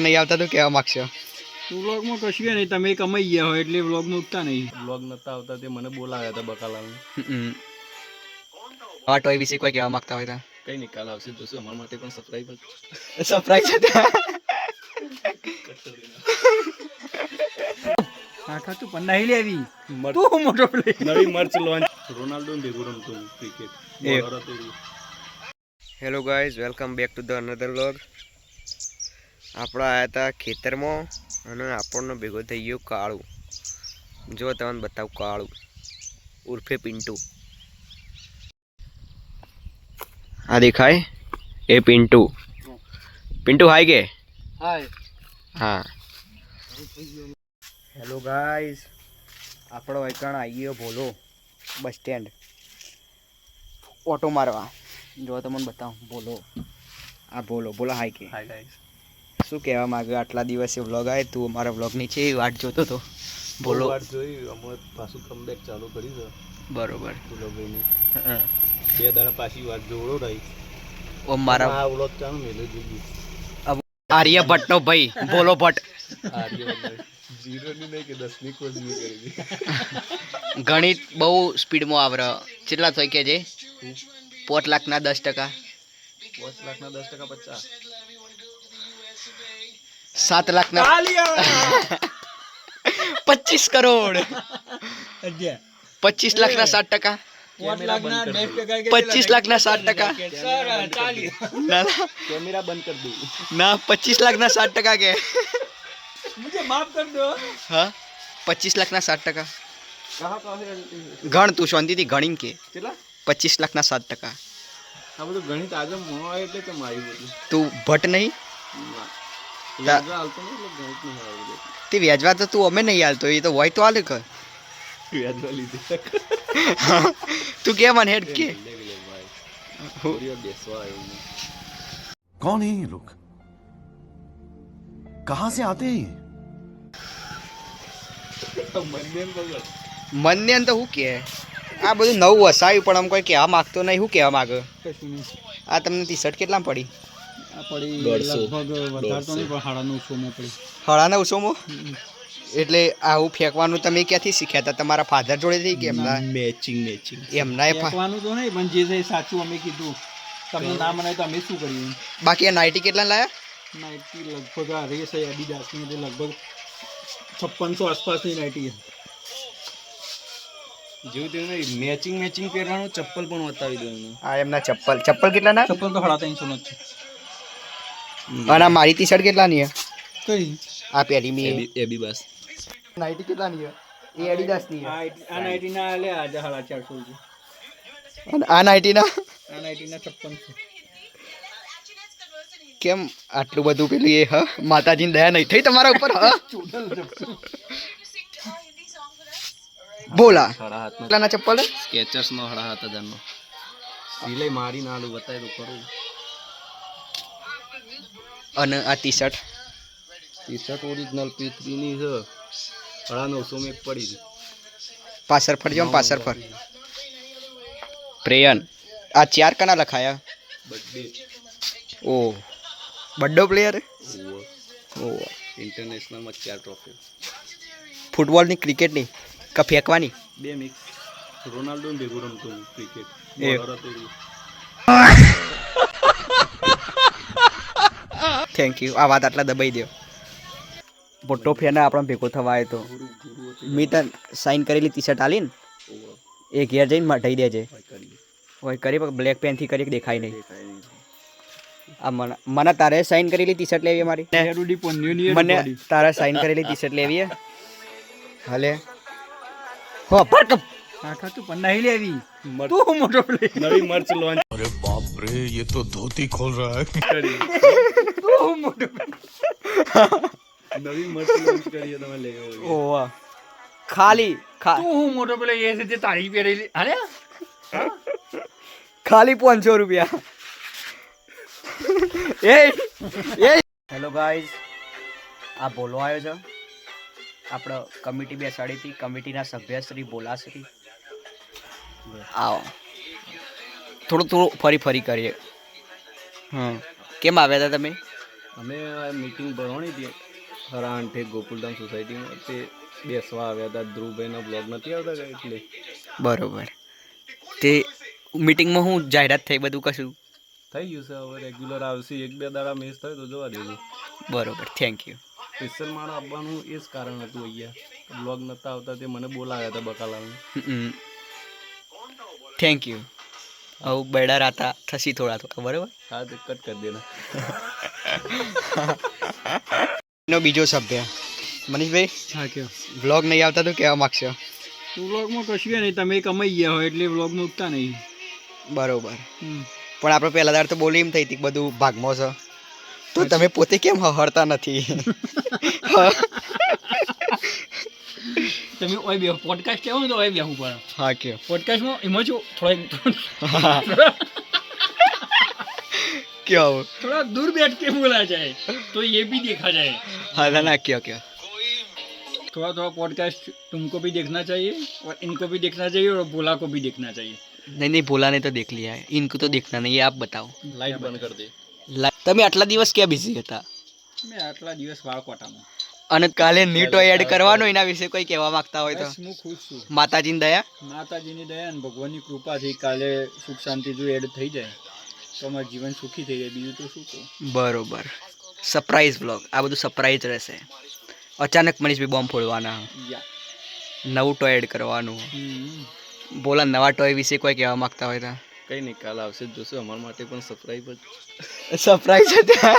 नहीं आता तो क्या मागशो व्लॉग में कशुं नहीं तमे कमाई गया हो એટલે व्लॉग में उठता नहीं व्लॉग नता આવતા તે મને બોલાવ્યા હતા બકાલામાં આ ટોય વિશે કોઈ કહેવા માંગતા હોય તો કઈ નિકાલ આવશે જોશું અમાર માટે પણ સરપ્રાઈઝ હતા આખા તું પણ નહીં લેવી તું મોટો પ્લે નવી મર્ચ લોન્ચ રોનાલ્ડો ને ભેગું રમતો ક્રિકેટ બોલર હતો hello guys welcome back to the another vlog આપણે આવ્યા હતા ખેતરમાં અને આપણને ભેગો થઈ ગયો કાળું જો તમને બતાવું કાળું ઉર્ફે પિન્ટુ આ દેખાય એ પિન્ટુ પિન્ટુ હાય કે હાય હા હેલો ગાઈઝ આપણો એકણ આવી ગયો ભોલો બસ સ્ટેન્ડ ઓટો મારવા જો તમને બતાવું બોલો આ બોલો બોલો હાય કે હાય ગાઈસ શું કહેવા માંગે આટલા દિવસે વ્લોગ આવે તું અમારા વ્લોગની છે વાટ જોતો તો બોલો વાટ જોઈ અમે પાછું કમબેક ચાલુ કરી છે બરોબર બોલો ભાઈને બે દાડા પાછી વાત જોડો રહી ઓ મારા આ વ્લોગ ચાલુ મેલે જોઈ આર્ય ભટ્ટનો ભાઈ બોલો ભટ્ટ જીરો ની નહીં કે 10 ની કોશિશ કરી દી ગણિત બહુ સ્પીડમાં આવરે કેટલા થાય કે જે 5 લાખના 10% 5 લાખના 10% 50 7 લાખના 25 કરોડ 25 લાખના 60%, 25 લાખના 60%, कैमरा बंद कर दो ना 25 लाखना 60% के मुझे माफ कर दो हाँ 25 लाखना 60%. कहाँ से गण तू शांति थी गणिन के चला 25 लाखना 60%. આ બધું ગણિત આજે મોણો આવે એટલે કે મારી બધું तू भट्ट नहीं વ્યાજવા હાલતો નહીં એટલે ગણિત નહીં આવે ते व्याजवा तो तू हमें नहीं हालतो ये तो वही तो हाल कर વ્યાજવા લીધે तू क्या मन हेड के कौन है ये लोग कहां से आते हैं मन ने तो हूँ के आ બધું નવું વસાયું પણ આમ કોઈ કહેવા માંગતો નહીં હું કહેવા માંગે કશું નહીં આ તમને ટી શર્ટ કેટલા પડી આ પડી લગભગ વધારે તો નહીં પણ 950 માં પડી 950 એટલે આવું ફેંકવાનું તમે ક્યાંથી શીખ્યા હતા તમારા ફાધર જોડેથી કે એમના મેચિંગ એમના ફેંકવાનું તો નહીં પણ જે છે સાચું અમે કીધું તમને ના મનાય તો અમે શું કર્યું બાકી આ નાઇટી કેટલા લાયા નાઇટી લગભગ આ રેસ છે એડિડાસની એટલે લગભગ 5600 આસપાસની નાઇટી છે જેવું તેવું નહીં મેચિંગ પહેરવાનું ચપ્પલ પણ બતાવી દઉં આ એમના ચપ્પલ કેટલા ના ચપ્પલ તો 350 નો છે અને આ મારી ટી શર્ટ કેટલાની છે કઈ આ પહેરી મી એબી બસ નાઇટી કેટલાની છે એ એડિડાસની છે આ નાઇટી ના લે આજે 450 છે અને આ નાઇટીના આ નાઇટી ના 5600 કેમ આટલું બધું પેલું એ હ માતાજીની દયા નહીં થઈ તમારા ઉપર હ બોલા કેટલાના ચપ્પલ સ્કેચર્સ નો 7000 નો સિલાઈ મારી નાડું બતાવી દો કરું અને આ ટી શર્ટ ઓરિજિનલ P3 ની છે 950 માં એક પડી પાછળ ફરજો પાછળ ફર પ્રેયન આ 4 કના લખાયા બર્થડે ઓ બડ્ડો પ્લેયર ઓ ઇન્ટરનેશનલ માં 4 ટ્રોફી ફૂટબોલની ક્રિકેટની કે ફેંકવાની બે મિક્સ રોનાલ્ડો ને ભેગું રમતો ક્રિકેટ બોલર હતો થેન્ક યુ આ વાત આટલા દબાઈ દો મોટો ફેન આપણો ભેગો થવા આવ્યો તો મેં તને સાઇન કરેલી ટી શર્ટ આલી ને એ ઘેર જઈને મટાઈ દેજે હોય કરી બ્લેક પેનથી કરી દેખાય નહીં આ મને તારે સાઇન કરેલી ટી શર્ટ લેવી મારી મને તારે સાઇન કરેલી ટી શર્ટ લેવી હલે હો ફરક આખા તું પણ નહીં લેવી તું મોટો પ્લે નવી મર્ચ લોન્ચ अरे बाप रे ये तो धोती खोल रहा है તું મોટો નવી મર્ચ લોન્ચ કરી તમે લે ઓ ખાલી તું મોટો પ્લે એ છે જે તારી પહેરેલી અરે ખાલી 500 રૂપિયા એ હેલો ગાઈઝ આ બોલો આવ્યો છે આપણે કમિટી બેસાડી હતી કમિટીના સભ્ય શ્રી બોલાશ્રી આવો થોડું ફરી કરીએ કેમ આવ્યા હતા તમે અમે આ મીટિંગ ભરવાની હતી હરાંઠે ગોકુલધામ સોસાયટીમાં તે બેસવા આવ્યા હતા. ધ્રુવભાઈનો બ્લોગ નથી આવતા કે એટલે બરોબર. તે મીટિંગમાં હું જાહેરાત થઈ બધું કશું? થઈ ગયું છે. હવે રેગ્યુલર આવશે. 1-2 દાડા મિસ થાય તો જોવા દેજો. બરોબર, થેન્ક યુ. સ્પેશિયલ મારે આવવાનું એ જ કારણ હતું. અહીંયા બ્લોગ નહોતા આવતા તે મને બોલાવ્યા હતા બકાલાલને. Thank you. હવે બૈડા રાતા થશી થોડા થોડા, બરોબર. હા તે કટ કરી દેના. નો બીજો સભ્ય મનીષભાઈ, હા કયો વ્લોગ નહીં આવતા તો કહેવા માગશો? વ્લોગમાં કશું નહીં, તમે કમાઈ ગયા હોય એટલે વ્લોગ મૂકતા નહીં. બરોબર. પણ આપણે પહેલા દાડ તો બોલી એમ થઈ હતી બધું ભાગમાં છે, તો તમે પોતે કેમ હળતા નથી? તમે ઓય બે પોડકાસ્ટ કેવો તો ઓય બે હું પણ હા કયો. પોડકાસ્ટમાં એમાં જો क्यों? थोड़ा दूर बैठ के बोला जाए तो ये भी देखा जाए. हाँ ना क्यों क्यों? थोड़ा थोड़ा पॉडकास्ट तुमको भी देखना चाहिए और इनको भी देखना चाहिए और भोला को भी देखना चाहिए. नहीं नहीं, भोला ने तो देख लिया है, इनको तो देखना नहीं है. आप बताओ. लाइट बंद कर दे. તમે આટલા દિવસ ક્યાં બિઝી હતા? મેં આટલા દિવસ વાળકોટામાં. અને કાલે નીટો એડ કરવાનો, એના વિશે કોઈ કહેવા માંગતા હોય તો? બસ હું ખુશ છું. માતાજીની દયા. માતાજીની દયા અને ભગવાનની કૃપાથી કાલે સુખ શાંતિ જો એડ થઈ જાય તો અમારું જીવન સુખી થઈ જાય. બીજું તો શું કહું. બરોબર. સરપ્રાઈઝ વ્લોગ, આ બધું સરપ્રાઈઝ રહેશે. અચાનક મનીષભાઈ બોમ્બ ફોડવાના, યા. નવું ટોય એડ કરવાનું. બોલા નવા ટોય વિશે કોઈ કહેવા માંગતા હોય તો? કઈ નહીં, કાલ આવશે જોશું. અમારા માટે પણ સરપ્રાઈઝ સરપ્રાઈઝ હતા.